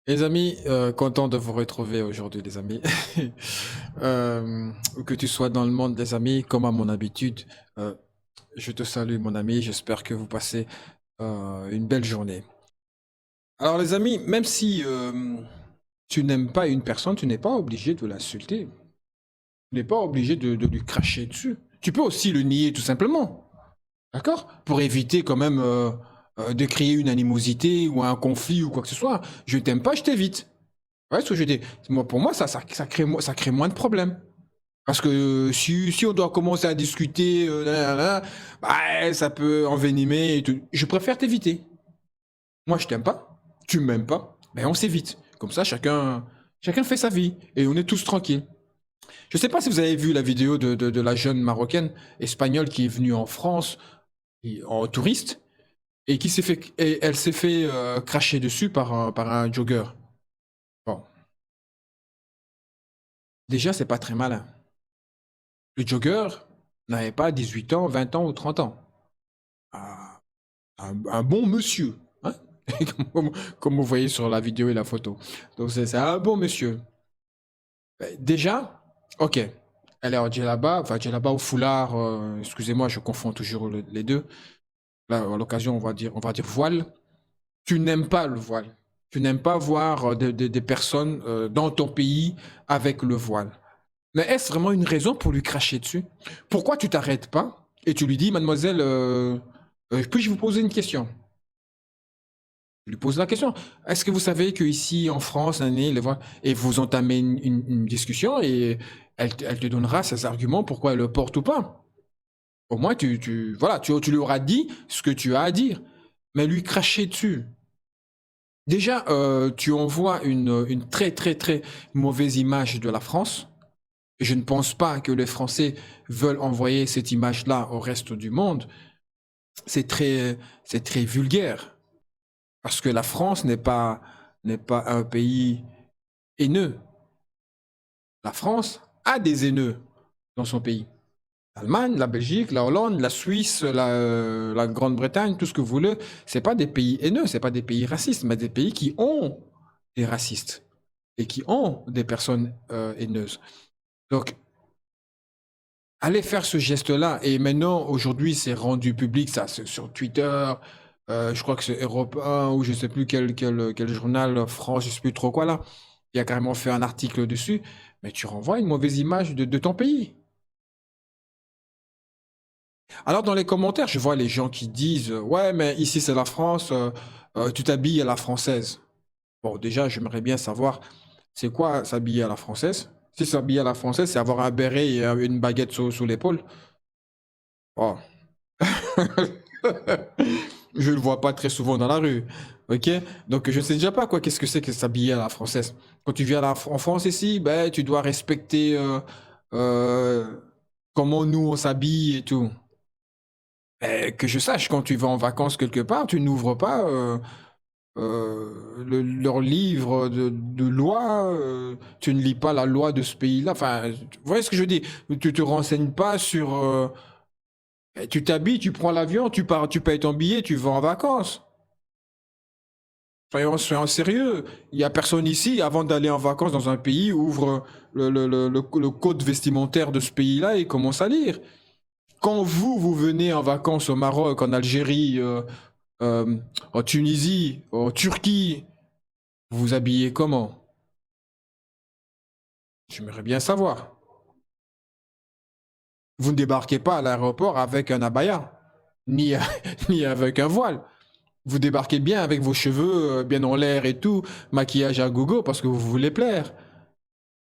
Les amis, content de vous retrouver aujourd'hui, les amis. Où que tu sois dans le monde, les amis, comme à mon habitude, euh, je te salue, mon ami. J'espère que vous passez une belle journée. Alors, les amis, même si tu n'aimes pas une personne, tu n'es pas obligé de l'insulter. Tu n'es pas obligé de lui cracher dessus. Tu peux aussi le nier tout simplement. D'accord? Pour éviter quand même de créer une animosité ou un conflit ou quoi que ce soit. Je t'aime pas, je t'évite. Ouais, ce que je dis. Moi, pour moi, ça crée moins de problèmes. Parce que si on doit commencer à discuter, bah, ça peut envenimer et tout. Je préfère t'éviter. Moi, je t'aime pas, tu m'aimes pas, ben on s'évite. Comme ça, chacun fait sa vie et on est tous tranquilles. Je sais pas si vous avez vu la vidéo de la jeune marocaine espagnole qui est venue en France en touriste et elle s'est fait cracher dessus par un jogger. Bon, déjà, c'est pas très malin. Le jogger n'avait pas 18 ans, 20 ans ou 30 ans. Ah, un bon monsieur, hein. comme, comme vous voyez sur la vidéo et la photo. Donc c'est un bon monsieur. Déjà, ok, elle est en djellaba, enfin djellaba ou foulard, excusez-moi, je confonds toujours les deux. Là, à l'occasion, on va dire voile. Tu n'aimes pas le voile. Tu n'aimes pas voir des personnes dans ton pays avec le voile. Mais est-ce vraiment une raison pour lui cracher dessus? Pourquoi tu t'arrêtes pas et tu lui dis, mademoiselle, puis-je vous poser une question? Je lui pose la question. Est-ce que vous savez qu'ici, en France, année, et vous entamez une discussion et elle te donnera ses arguments pourquoi elle le porte ou pas. Au moins, voilà, tu lui auras dit ce que tu as à dire. Mais lui cracher dessus. Déjà, tu envoies une très, très, très mauvaise image de la France. Je ne pense pas que les Français veulent envoyer cette image-là au reste du monde. C'est très vulgaire. Parce que la France n'est pas un pays haineux. La France a des haineux dans son pays. L'Allemagne, la Belgique, la Hollande, la Suisse, la Grande-Bretagne, tout ce que vous voulez, c'est pas des pays haineux, c'est pas des pays racistes, mais des pays qui ont des racistes et qui ont des personnes haineuses. Donc, allez faire ce geste-là. Et maintenant, aujourd'hui, c'est rendu public, ça, c'est sur Twitter. Je crois que c'est Europe 1 ou je sais plus quel journal, France, je sais plus trop quoi là. Il a carrément fait un article dessus. Mais tu renvoies une mauvaise image de ton pays. Alors, dans les commentaires, je vois les gens qui disent ouais, mais ici c'est la France, tu t'habilles à la française. Bon, déjà, j'aimerais bien savoir c'est quoi s'habiller à la française. Si s'habiller à la française, c'est avoir un béret et une baguette sous l'épaule. Oh. Je le vois pas très souvent dans la rue. Ok? Donc je sais déjà pas quoi, qu'est-ce que c'est que s'habiller à la française. Quand tu viens en France ici, ben tu dois respecter euh, comment nous on s'habille et tout. Que je sache, quand tu vas en vacances quelque part, tu n'ouvres pas leur livre de loi, tu ne lis pas la loi de ce pays-là. Enfin, vous voyez ce que je dis? Tu te renseignes pas sur tu t'habilles, tu prends l'avion, tu pars, tu payes ton billet, tu vas en vacances. Soyons sérieux. Il n'y a personne ici, avant d'aller en vacances dans un pays, ouvre le code vestimentaire de ce pays-là et commence à lire. Quand vous venez en vacances au Maroc, en Algérie, euh, en Tunisie, en Turquie, vous vous habillez comment? J'aimerais bien savoir. Vous ne débarquez pas à l'aéroport avec un abaya, ni, ni avec un voile. Vous débarquez bien avec vos cheveux bien en l'air et tout, maquillage à gogo parce que vous voulez plaire.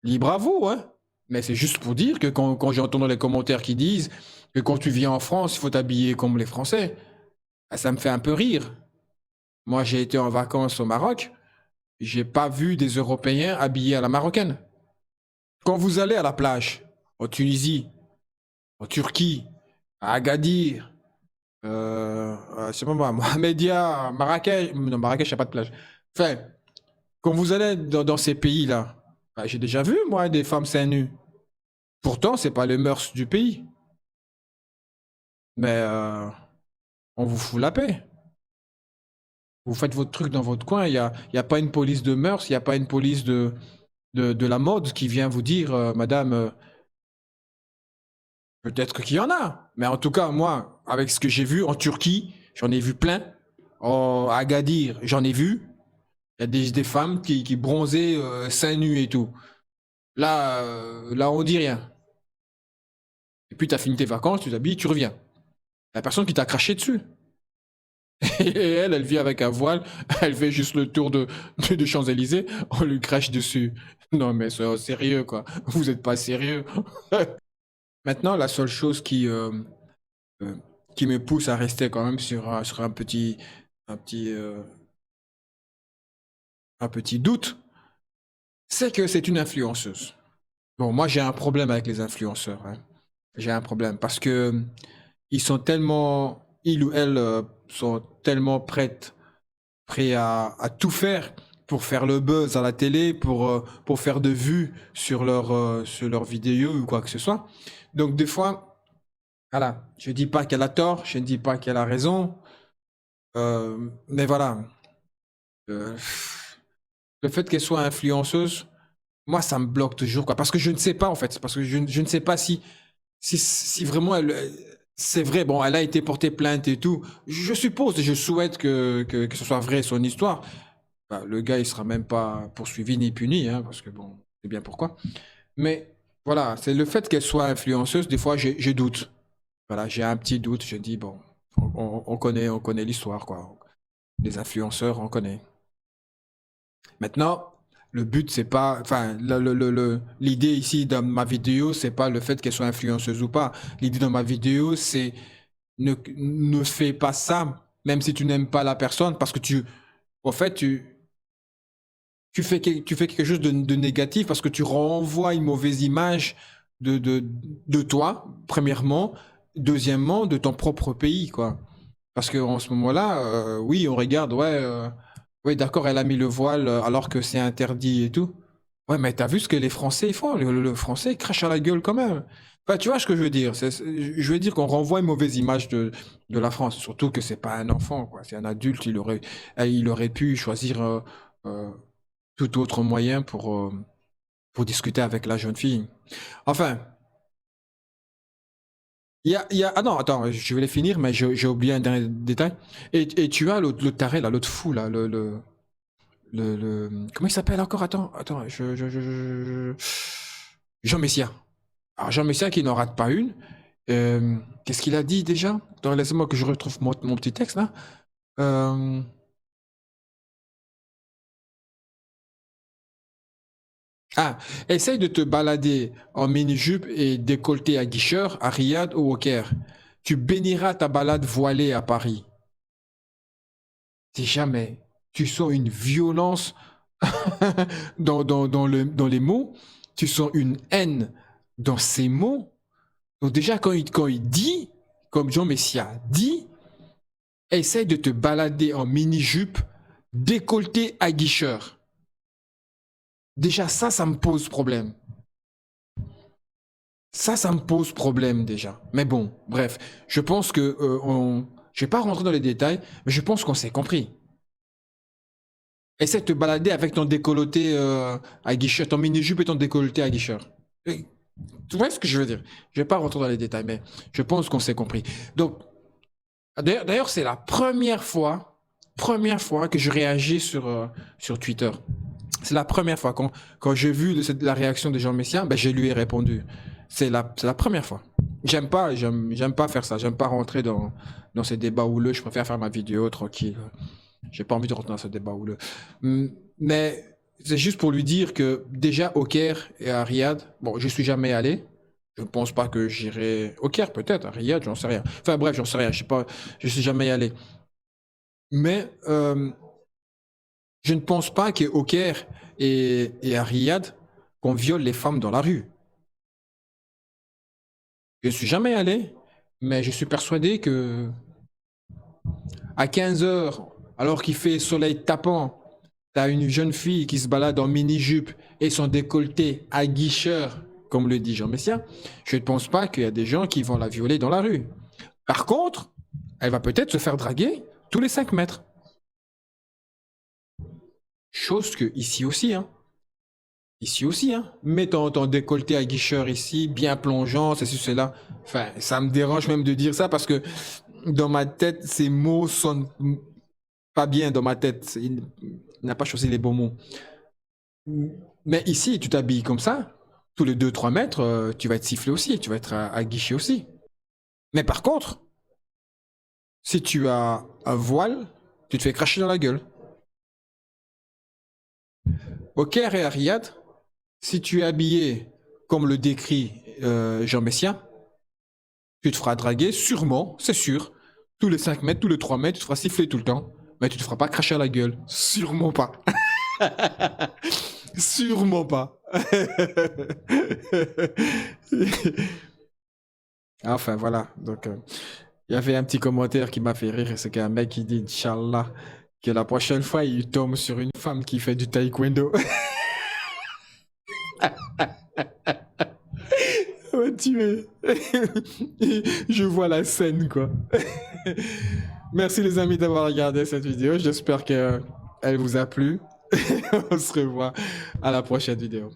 Libre à vous, hein. Mais c'est juste pour dire que quand j'entends dans les commentaires qui disent que quand tu viens en France, il faut t'habiller comme les Français, ah, ça me fait un peu rire. Moi, j'ai été en vacances au Maroc, j'ai pas vu des Européens habillés à la marocaine. Quand vous allez à la plage, en Tunisie, en Turquie, à Agadir, je sais pas moi, Mohamedia, Marrakech, non, Marrakech, il n'y a pas de plage. Enfin, quand vous allez dans ces pays-là, bah, j'ai déjà vu, moi, des femmes seins nus. Pourtant, c'est pas les mœurs du pays. Mais on vous fout la paix. Vous faites votre truc dans votre coin, il y a pas une police de mœurs, il n'y a pas une police de la mode qui vient vous dire, madame, peut-être qu'il y en a. Mais en tout cas, moi, avec ce que j'ai vu en Turquie, j'en ai vu plein. À Agadir, j'en ai vu. Il y a des femmes qui bronzaient seins nus et tout. Là, on dit rien. Et puis, tu as fini tes vacances, tu t'habilles, tu reviens. La personne qui t'a craché dessus. Et elle vit avec un voile, elle fait juste le tour de Champs-Élysées, on lui crache dessus. Non, mais c'est sérieux, quoi. Vous n'êtes pas sérieux. Maintenant, la seule chose euh, qui me pousse à rester quand même sur un petit, euh, un petit doute, c'est que c'est une influenceuse. Bon, moi, j'ai un problème avec les influenceurs, hein. J'ai un problème parce que ils ou elles sont tellement prêts à tout faire pour faire le buzz à la télé, pour faire de vues sur leur vidéo ou quoi que ce soit. Donc, des fois, voilà, je dis pas qu'elle a tort, je ne dis pas qu'elle a raison, mais voilà, euh, le fait qu'elle soit influenceuse, moi, ça me bloque toujours, quoi. Parce que je ne sais pas, en fait, parce que je ne sais pas si vraiment c'est vrai, bon, elle a été portée plainte et tout. Je suppose et je souhaite que ce soit vrai son histoire. Bah, le gars, il sera même pas poursuivi ni puni, hein, parce que bon, c'est bien pourquoi. Mais voilà, c'est le fait qu'elle soit influenceuse, des fois, je doute. Voilà, j'ai un petit doute, je dis, bon, on connaît l'histoire, quoi. Les influenceurs, on connaît. Maintenant, le but, c'est pas, enfin, l'idée ici dans ma vidéo, c'est pas le fait qu'elle soit influenceuse ou pas. L'idée dans ma vidéo, c'est ne fais pas ça, même si tu n'aimes pas la personne, parce que en fait, tu fais quelque chose de négatif parce que tu renvoies une mauvaise image de toi, premièrement, deuxièmement, de ton propre pays, quoi. Parce qu'en ce moment-là, oui, on regarde, ouais, ouais, d'accord, elle a mis le voile alors que c'est interdit et tout. Ouais, mais t'as vu ce que les Français font? Le Français crache à la gueule quand même. Enfin, tu vois ce que je veux dire? Je veux dire qu'on renvoie une mauvaise image de la France, surtout que c'est pas un enfant, quoi. C'est un adulte, il aurait pu choisir euh, tout autre moyen pour discuter avec la jeune fille. Enfin, ah non, attends, je vais les finir, mais j'ai oublié un dernier détail. Et tu as l'autre taré, là, l'autre fou, là, comment il s'appelle encore? Attends, Jean Messia. Alors, Jean Messia qui n'en rate pas une. Qu'est-ce qu'il a dit déjà? Attends, laisse-moi que je retrouve mon petit texte, là. Euh, Ah, essaye de te balader en mini-jupe et décolleté à Guicheur, à Riyad ou au Caire. Tu béniras ta balade voilée à Paris. Si jamais tu sens une violence dans les mots, tu sens une haine dans ces mots. Donc déjà, quand il dit, comme Jean Messia dit, essaye de te balader en mini-jupe décolleté à Guicheur. Déjà, ça me pose problème. Ça me pose problème déjà. Mais bon, bref, je pense que je vais pas rentrer dans les détails, mais je pense qu'on s'est compris. Essaie de te balader avec ton décolleté à guicheur, ton mini-jupe et ton décolleté à guicheur. Tu vois ce que je veux dire? Je vais pas rentrer dans les détails, mais je pense qu'on s'est compris. Donc, d'ailleurs, c'est la première fois que je réagis sur Twitter. C'est la première fois. Quand j'ai vu la réaction de Jean Messia, ben, je lui ai répondu. C'est la première fois. J'aime pas faire ça. J'aime pas rentrer dans ces débats houleux. Je préfère faire ma vidéo tranquille. J'ai pas envie de rentrer dans ce débat houleux. Mais c'est juste pour lui dire que déjà au Caire et à Riyad, bon, je suis jamais allé. Je ne pense pas que j'irai au Caire, peut-être, à Riyad, j'en sais rien. Enfin bref, j'en sais rien. Je sais pas, je suis jamais allé. Mais je ne pense pas qu'au Caire et à Riyad, qu'on viole les femmes dans la rue. Je ne suis jamais allé, mais je suis persuadé que à 15 heures, alors qu'il fait soleil tapant, t'as une jeune fille qui se balade en mini-jupe et son décolleté à guicheur, comme le dit Jean Messia. Je ne pense pas qu'il y a des gens qui vont la violer dans la rue. Par contre, elle va peut-être se faire draguer tous les 5 mètres. Chose que ici aussi, hein. Ici aussi, hein. Mets ton décolleté à guicheur ici, bien plongeant, ceci, cela. Enfin, ça me dérange même de dire ça parce que dans ma tête, ces mots sonnent pas bien dans ma tête. Il n'a pas choisi les bons mots. Mais ici, tu t'habilles comme ça, tous les 2 3 mètres, tu vas être sifflé aussi, tu vas être à guichet aussi. Mais par contre, si tu as un voile, tu te fais cracher dans la gueule. Au Caire et à Riyad, si tu es habillé comme le décrit Jean Messia, tu te feras draguer, sûrement, c'est sûr. Tous les 5 mètres, tous les 3 mètres, tu te feras siffler tout le temps. Mais tu te feras pas cracher à la gueule. Sûrement pas. Sûrement pas. Enfin, voilà. Donc, il y avait un petit commentaire qui m'a fait rire. C'est qu'un mec qui dit, Inch'Allah, que la prochaine fois, il tombe sur une femme qui fait du taekwondo. Ouais, tu es. Je vois la scène, quoi. Merci les amis d'avoir regardé cette vidéo. J'espère qu'elle vous a plu. On se revoit à la prochaine vidéo.